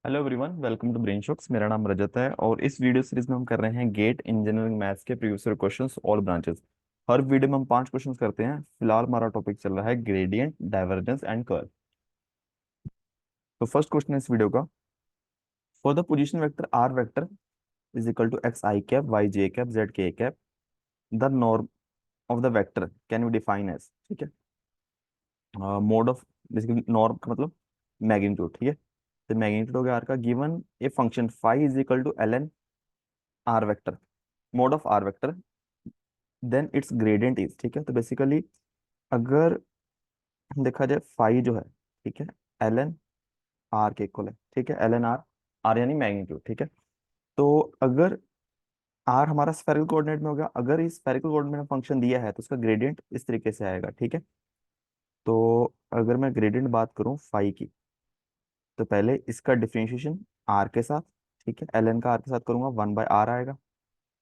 Hello everyone, welcome to Brain Shocks. मेरा नाम रजत है और इस वीडियो सीरीज में हम कर रहे हैं गेट इंजीनियरिंग मैथ्स के previous year questions all branches. हर वीडियो में हम 5 क्वेश्चंस करते हैं। फिलहाल हमारा टॉपिक चल रहा है ग्रेडियंट, डाइवर्जेंस एंड कर्व। तो फर्स्ट क्वेश्चन है इस वीडियो का। For the position vector R vector is equal to X I cap Y J cap Z K cap, the norm of the vector can be define as. ठीक है, mode of, basically norm का मतलब magnitude. ठीक है, तो magnitude हो गया R का। Given a function phi is equal to L N R vector, mod of R vector, then its gradient is. ठीक है, तो बेसिकली अगर देखा जाए फाई जो है, ठीक है, एल एन आर के इक्वल है। ठीक है, एल एन आर, आर यानी मैग्नीट्यूड। ठीक है, तो अगर आर हमारा स्फेरिकल कोऑर्डिनेट में हो गया, अगर इस स्फेरिकल कोऑर्डिनेट में फंक्शन दिया है तो उसका ग्रेडियंट इस तरीके से आएगा। ठीक है, तो अगर मैं ग्रेडियंट बात करूं फाई की, तो पहले इसका डिफरेंशिएशन आर के साथ, ठीक है, एल एन का आर के साथ करूंगा, 1/r आएगा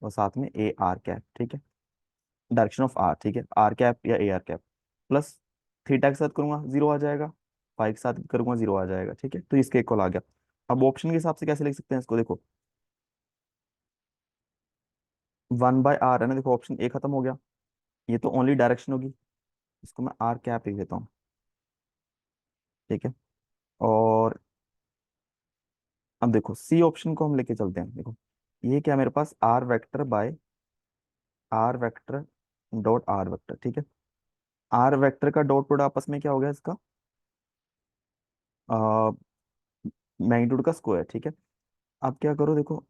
और साथ में ए आर कैप। ठीक है, डायरेक्शन ऑफ आर, ठीक है, आर कैप या A R cap, plus theta के साथ करूंगा 0 आ जाएगा, फाई के साथ करूंगा 0 आ जाएगा। ठीक है, तो इसके इक्वल आ गया। अब ऑप्शन के हिसाब से कैसे लिख सकते हैं इसको, देखो 1/r है ना, देखो ऑप्शन ए खत्म हो गया, ये तो ओनली डायरेक्शन होगी, इसको मैं आर कैप लिख देता हूँ। ठीक है, और अब देखो सी ऑप्शन को हम लेके चलते हैं। देखो ये क्या है मेरे पास, R vector by R vector dot R vector. ठीक है, आर वेक्टर का डॉट प्रोडक्ट आपस में क्या हो गया इसका, मैग्नीट्यूड का स्क्वायर। ठीक है, अब क्या करो, देखो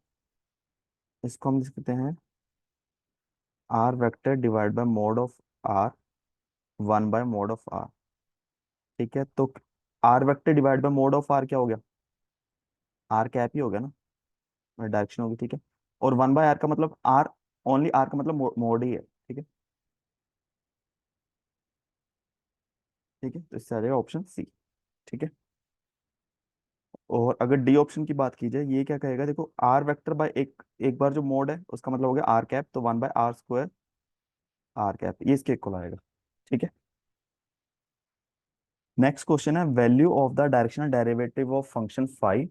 इसको हम लिख सकते हैं R vector divide by mod of R, 1/mod of R. ठीक है, तो R vector divide by mod of R क्या हो गया, आर कैप ही हो गया ना, डायरेक्शन होगी। ठीक है, और 1/r का मतलब आर, ओनली आर का मतलब मोड ही है। ठीक है, ठीक है, तो इससे आ जाएगा ऑप्शन सी। ठीक है, और अगर डी ऑप्शन की बात की जाए, ये क्या कहेगा, देखो आर वेक्टर बाय एक एक बार जो मोड है उसका मतलब हो गया आर कैप, तो 1/r² आर कैप, ये इसके इक्वल आएगा। ठीक है, नेक्स्ट क्वेश्चन है value of the directional derivative of function five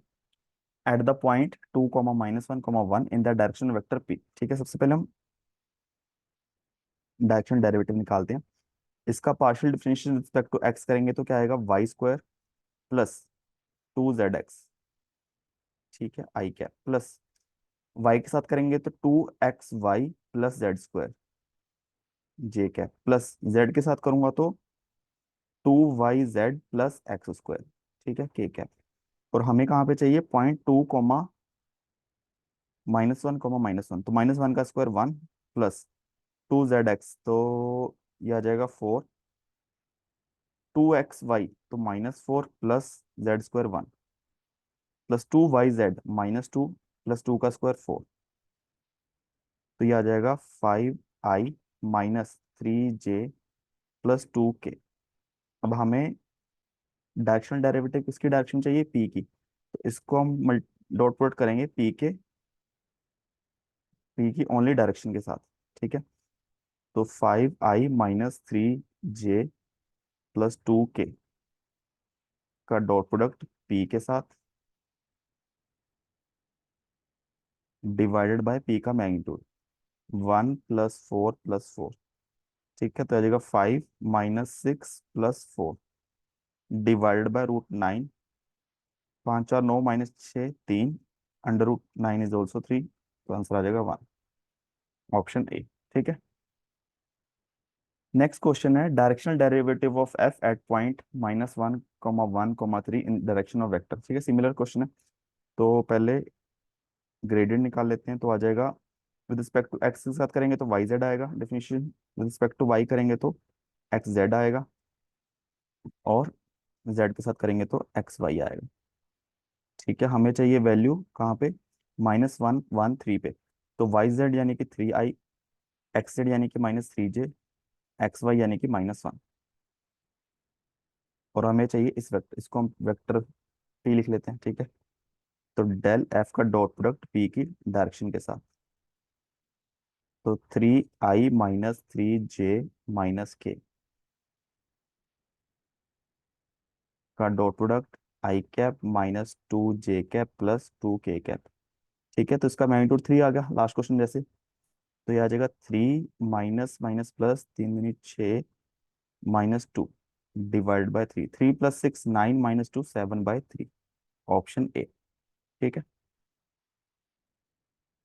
at the point 2, -1, 1 in the direction vector P. ठीक है, सबसे पहले हम डायरेक्शनल डेरिवेटिव निकालते हैं। इसका partial differential respect to X करेंगे तो क्या आएगा, y² प्लस 2zx। ठीक है, आई कैप प्लस y के साथ करेंगे तो 2xy प्लस z² जे कैप, प्लस z के साथ करूंगा तो 2yz प्लस x²। ठीक है, के कैप। और हमें कहाँ पे चाहिए, पॉइंट 2, -1, -1, तो -1 का स्क्वायर 1 प्लस 2zx, तो ये आ जाएगा 4, 2xy तो -4 plus z² 1 plus 2yz -2 plus 2 का स्क्वायर 4, तो ये आ जाएगा 5i -3j प्लस 2k। अब हमें डायरेक्शनल डेरिवेटिव किसकी डायरेक्शन चाहिए, p की, तो इसको हम डॉट प्रोडक्ट करेंगे p की ओनली डायरेक्शन के साथ। ठीक है, तो 5i -3j प्लस 2k का डॉट प्रोडक्ट p के साथ डिवाइडेड बाय p का मैग्नीट्यूड 1 + 4 + 4। ठीक है, तो आ जाएगा 5 -6 + 4 डिवाइडेड बाय √9, 5 × 4 = 9, -6 3, √9 इज ऑल्सो 3, तो आंसर आ जाएगा 1, ऑप्शन ए। ठीक है, नेक्स्ट क्वेश्चन है directional derivative of F at point -1, 1, 3 in direction of vector. ठीक है, सिमिलर क्वेश्चन है, तो पहले ग्रेडियंट निकाल लेते हैं। तो आ जाएगा विद रिस्पेक्ट टू एक्स के साथ करेंगे तो वाई जेड आएगा definition, with respect to Y करेंगे तो एक्स जेड आएगा, और जेड के साथ करेंगे तो एक्स वाई आएगा। ठीक है, हमें चाहिए वैल्यू कहाँ पे, -1, 1, 3 पे, तो वाई जेड यानी कि 3i, एक्स जेड यानी कि -3j, एक्स वाई यानी कि -1, और हमें चाहिए इस वेक्टर, इसको हम वेक्टर पी लिख लेते हैं। ठीक है, तो डेल एफ का डॉट प्रोडक्ट पी की डायरेक्शन के साथ, तो 3i -3j - k का dot product I cap minus 2 J cap plus 2 के कैप। ठीक है, तो इसका मैग्नीट्यूड 3 आ गया लास्ट क्वेश्चन जैसे। तो ये आ जाएगा 3 माइनस प्लस 3 दूनी 6 -2 डिवाइड बाय 3। 3 + 6 9 -2 7/3। Option A. ठीक है।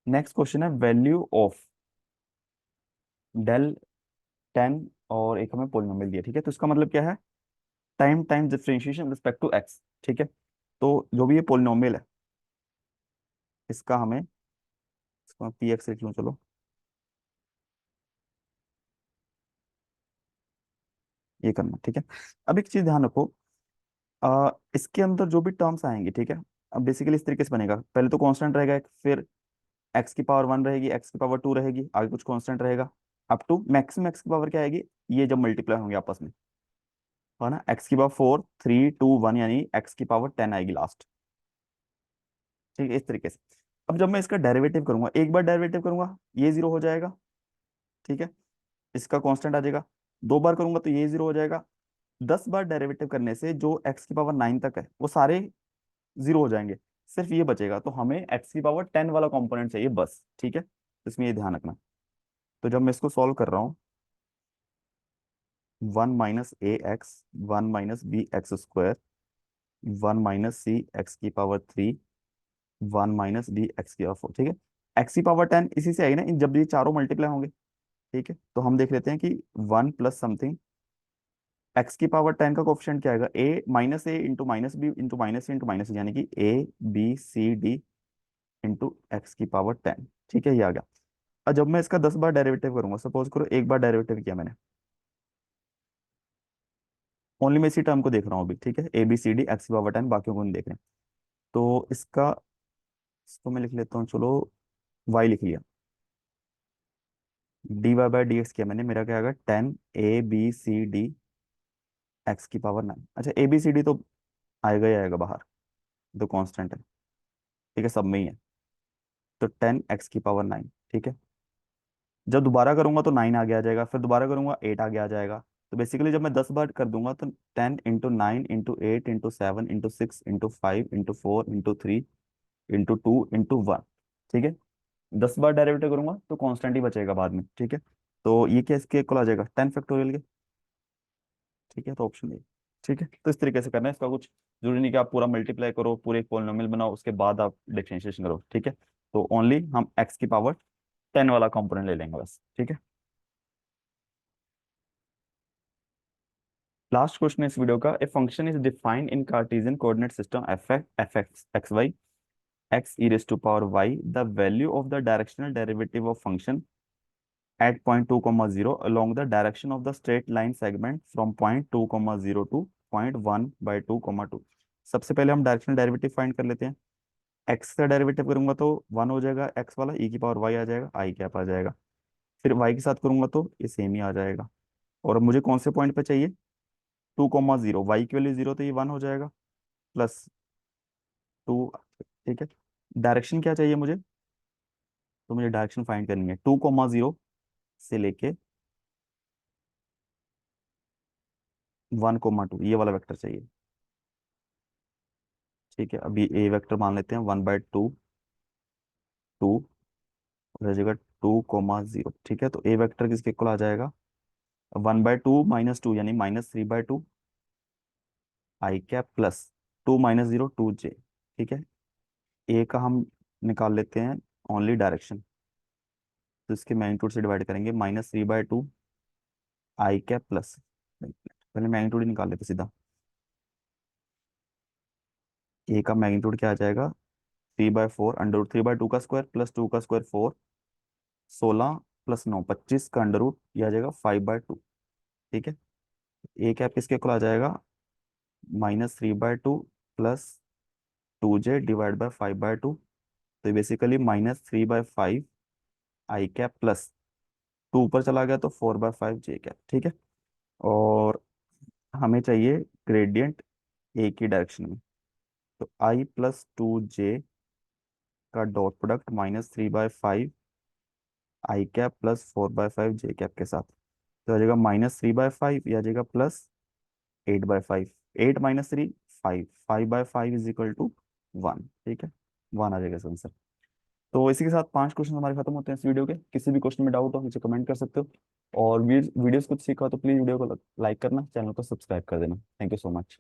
नेक्स्ट क्वेश्चन है वैल्यू ऑफ डेल 10, और एक हमें पोलिनोमियल दिया। ठीक है, तो इसका मतलब क्या है? Time time differentiation respect to X. ठीक है, तो जो भी ये पोलिनोमियल है इसका हमें, इसको पी एक्स लिख लूँ चलो, ये करना। ठीक है, अब एक चीज ध्यान रखो, इसके अंदर जो भी टर्म्स आएंगे, ठीक है, अब बेसिकली इस तरीके से बनेगा। पहले तो कांस्टेंट रहेगा एक, फिर एक्स की पावर 1 रहेगी, एक्स की पावर 2 रहेगी, आगे कुछ कांस्टेंट रहेगा, अप टू मैक्सिमम एक्स की पावर क्या आएगी, ये जब मल्टीप्लाई होंगे आपस में, है ना, एक्स की पावर 4 3 2 1, यानी एक्स की पावर 10 आएगी लास्ट। ठीक है, इस तरीके से। अब जब मैं इसका डेरिवेटिव करूंगा, एक बार डेरिवेटिव करूंगा ये जीरो हो जाएगा। ठीक है, इसका कांस्टेंट आ जाएगा। दो बार करूंगा तो ये जीरो हो जाएगा। 10 बार डेरिवेटिव करने से जो एक्स की पावर 9 तक है वो सारे जीरो हो जाएंगे, सिर्फ ये बचेगा। तो हमें एक्स की पावर 10 वाला कंपोनेंट चाहिए बस। ठीक है, तो इसमें ये ध्यान रखना। तो जब मैं इसको सॉल्व कर रहा हूँ, 1 - a x 1 - b x² 1 - c x की पावर 3 1 - d x की पावर 4। ठीक है, एक्स की पावर 10 इसी से आएगी ना, जब ये चारों मल्टीप्लाई होंगे। ठीक है, तो हम देख लेते हैं कि 1 + समथिंग, एक्स की पावर 10 का कोफिशिएंट क्या आएगा, a - a × -b × -c × -c, यानी कि a b c d into x की पावर 10। ठीक है, ये आ गया। और जब मैं इसका 10 बार डेरिवेटिव करूंगा, सपोज करो एक बार डेरिवेटिव किया मैंने, ओनली मैं इसी टर्म को देख रहा हूँ अभी। ठीक है, a b c d x की पावर 10, बाकियों को नहीं देख रहे। तो इसको मैं लिख लेता हूँ चलो, y लिख लिया, dy/dx किया मैंने, मेरा क्या आएगा 10 a b c d x की पावर 9। अच्छा, a b c d तो आएगा ही आएगा बाहर, तो कांस्टेंट है। ठीक है, सब में ही है। तो 10 x की पावर 9। ठीक है, जब दोबारा करूंगा तो 9 आगे आ जाएगा, फिर दोबारा करूंगा 8 आगे आ जाएगा। तो बेसिकली जब मैं 10 बार कर दूंगा तो 10 × 9 × 8 × 7 × 6 × 5 × 4 × 3 × 2 × 1। ठीक है, 10 बार डेरिवेटिव करूंगा तो कांस्टेंट ही बचेगा बाद में। ठीक है, तो ये क्या इसके इक्वल आ जाएगा 10 फैक्टोरियल के। ठीक है, तो ऑप्शन ए। ठीक है, तो इस तरीके से करना है, इसका कुछ जरूरी नहीं कि आप पूरा मल्टीप्लाई करो, पूरे एक पॉलिनोमियल बनाओ, उसके बाद आप डिफरेंशिएशन करो। ठीक है, तो ओनली हम एक्स की पावर 10 वाला कंपोनेंट ले लेंगे बस। ठीक है, लास्ट क्वेश्चन इस वीडियो का, a function is defined in Cartesian coordinate system F X X Y X E raise to power Y, the value of the directional derivative of function at point 2 comma 0 along the direction of the straight line segment from point 2 comma 0 to point 1 by 2 comma 2। सबसे पहले हम directional derivative find कर लेते हैं। X का derivative करूंगा तो 1 हो जाएगा एक्स वाला, ई की पावर वाई आ जाएगा, आई कैप आ जाएगा। फिर वाई के साथ करूंगा तो ये सेम ही आ जाएगा। और अब मुझे कौन से पॉइंट पे चाहिए, 2 comma 0, वाई की वैल्यू 0 तो ये 1 हो जाएगा, प्लस 2। ठीक है, डायरेक्शन क्या चाहिए मुझे, तो मुझे डायरेक्शन फाइंड करनी है 2 comma 0 से लेके 1 comma 2, ये वाला वेक्टर चाहिए। ठीक है, अभी ए वेक्टर मान लेते हैं 1/2 2 हो जाएगा 2 comma 0। ठीक है, तो ए वेक्टर किसके इक्वल आ जाएगा, 1/2 - 2 यानी -3/2 आई कैप प्लस 2 - 0 2 j। ठीक है, ए का हम निकाल लेते हैं ओनली डायरेक्शन, तो इसके मैग्नीट्यूड से डिवाइड करेंगे, -3/2 आई कैप प्लस, पहले मैग्नीट्यूड ही निकाल लेते सीधा। ए का मैग्नीट्यूड क्या आ जाएगा, 3/4 √3/2 का स्क्वायर प्लस 2 का स्क्वायर 4, 16 + 9 25 का अंडर रूट, यह आ जाएगा 5/2। ठीक है, ए कैप किसके इक्वल आ जाएगा, -3/2 प्लस 2j डिवाइड बाय 5/2। तो बेसिकली -3/5 आई कैप प्लस 2 ऊपर चला गया तो 4/5 जे कैप। ठीक है, और हमें चाहिए ग्रेडियंट ए की डायरेक्शन में, तो आई प्लस 2j का डॉट प्रोडक्ट -3/5 आई कैप प्लस 4/5 जे कैप के साथ, तो आ जाएगा -3/5, या आ जाएगा +8/5। 8 - 3 5, 5/5 = 1, ठीक है, 1 आ जाएगा इसका आंसर। तो इसी के साथ 5 क्वेश्चन हमारे खत्म होते हैं इस वीडियो के। किसी भी क्वेश्चन में डाउट हो मुझे कमेंट कर सकते हो, और वीडियोस कुछ सीखा हो तो प्लीज वीडियो को लाइक करना, चैनल को सब्सक्राइब कर देना। Thank you so much.